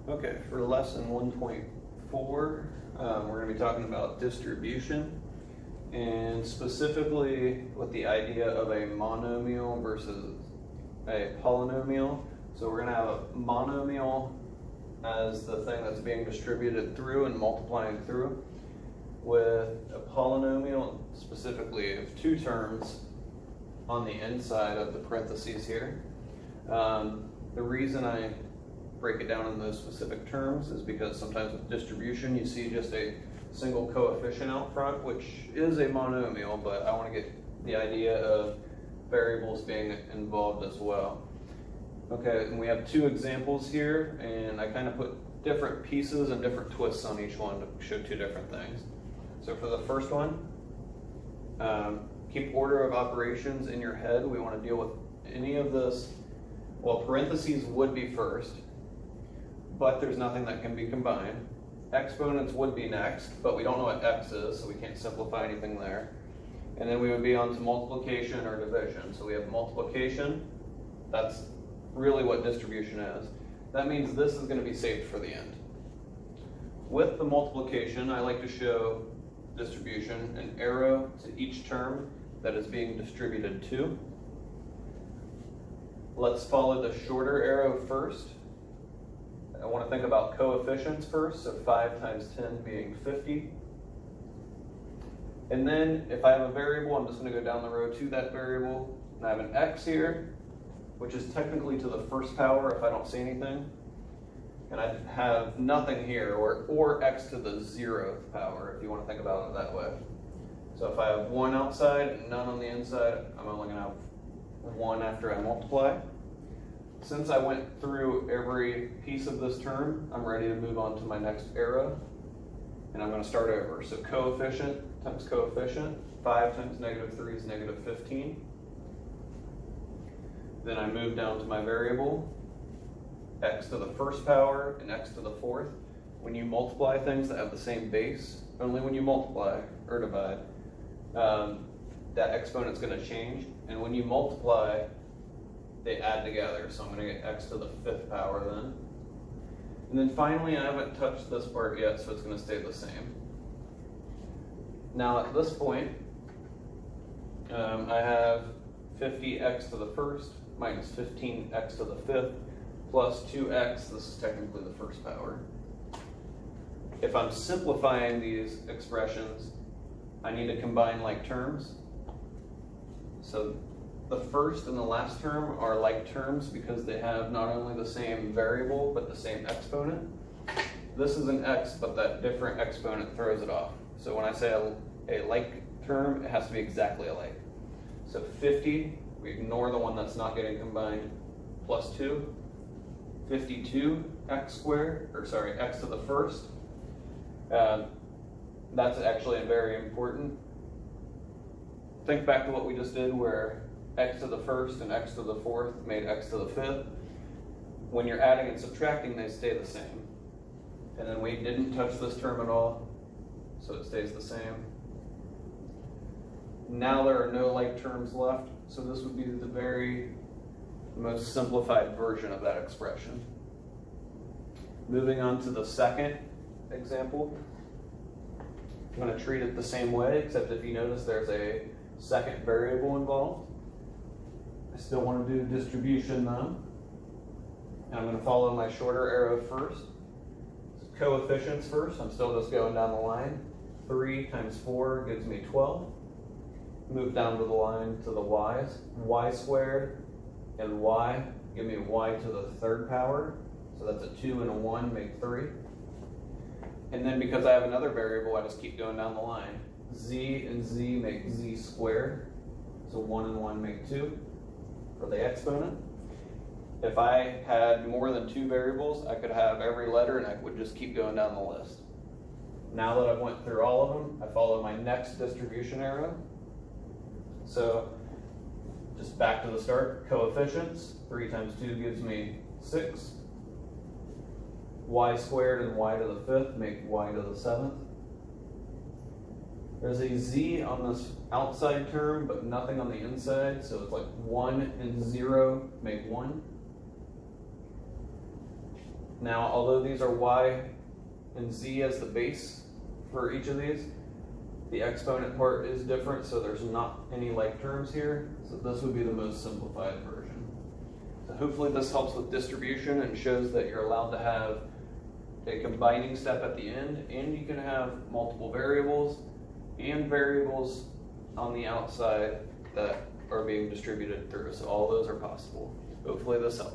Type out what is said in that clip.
Okay, for lesson 1.4, we're going to be talking about distribution, and specifically with the idea of a monomial versus a polynomial. So we're going to have a monomial as the thing that's being distributed through and multiplying through, with a polynomial specifically of two terms on the inside of the parentheses here. The reason I break it down in those specific terms is because sometimes with distribution you see just a single coefficient out front, which is a monomial, but I want to get the idea of variables being involved as well. Okay, and we have two examples here, and I kind of put different pieces and different twists on each one to show two different things. So for the first one, keep order of operations in your head. We want to deal with any of this. Well, parentheses would be first, but there's nothing that can be combined. Exponents would be next, but we don't know what x is, so we can't simplify anything there. And then we would be on to multiplication or division. So we have multiplication. That's really what distribution is. That means this is going to be saved for the end. With the multiplication, I like to show distribution an arrow to each term that is being distributed to. Let's follow the shorter arrow first. I want to think about coefficients first, so 5 times 10 being 50. And then if I have a variable, I'm just going to go down the row to that variable, and I have an x here, which is technically to the first power if I don't see anything. And I have nothing here, or x to the 0th power, if you want to think about it that way. So if I have 1 outside and none on the inside, I'm only going to have 1 after I multiply. Since I went through every piece of this term, I'm ready to move on to my next arrow. And I'm going to start over. So coefficient times coefficient, 5 times -3 is -15. Then I move down to my variable, x to the first power and x to the 4th. When you multiply things that have the same base, only when you multiply or divide, that exponent's going to change. And when you multiply, they add together. So I'm going to get x to the 5th power then. And then finally, I haven't touched this part yet, so it's going to stay the same. Now at this point, I have 50x to the 1st minus 15x to the 5th plus 2x, this is technically the first power. If I'm simplifying these expressions, I need to combine like terms. So the first and the last term are like terms because they have not only the same variable, but the same exponent. This is an x, but that different exponent throws it off. So when I say a like term, it has to be exactly alike. So 50, we ignore the one that's not getting combined, plus 2. 52x squared, or sorry, x to the 1st. That's actually very important. Think back to what we just did where x to the 1st and x to the 4th made x to the 5th. When you're adding and subtracting, they stay the same. And then we didn't touch this term at all, so it stays the same. Now there are no like terms left, so this would be the very most simplified version of that expression. Moving on to the second example, I'm going to treat it the same way, except if you notice there's a second variable involved. I still want to do distribution though, and I'm going to follow my shorter arrow first. So coefficients first, I'm still just going down the line. 3 times 4 gives me 12. Move down to the line to the y's. Y squared and y give me y to the 3rd power. So that's a 2 and a 1 make 3. And then because I have another variable, I just keep going down the line. Z and z make z squared. So 1 and 1 make 2 for the exponent. If I had more than 2 variables, I could have every letter and I would just keep going down the list. Now that I've went through all of them, I follow my next distribution arrow. So just back to the start, coefficients, 3 times 2 gives me 6. Y squared and y to the 5th make y to the 7th. There's a z on this outside term, but nothing on the inside, so it's like 1 and 0 make 1. Now, although these are y and z as the base for each of these, the exponent part is different, so there's not any like terms here. So this would be the most simplified version. So hopefully this helps with distribution and shows that you're allowed to have a combining step at the end, and you can have multiple variables and variables on the outside that are being distributed through. So all those are possible. Hopefully this helps.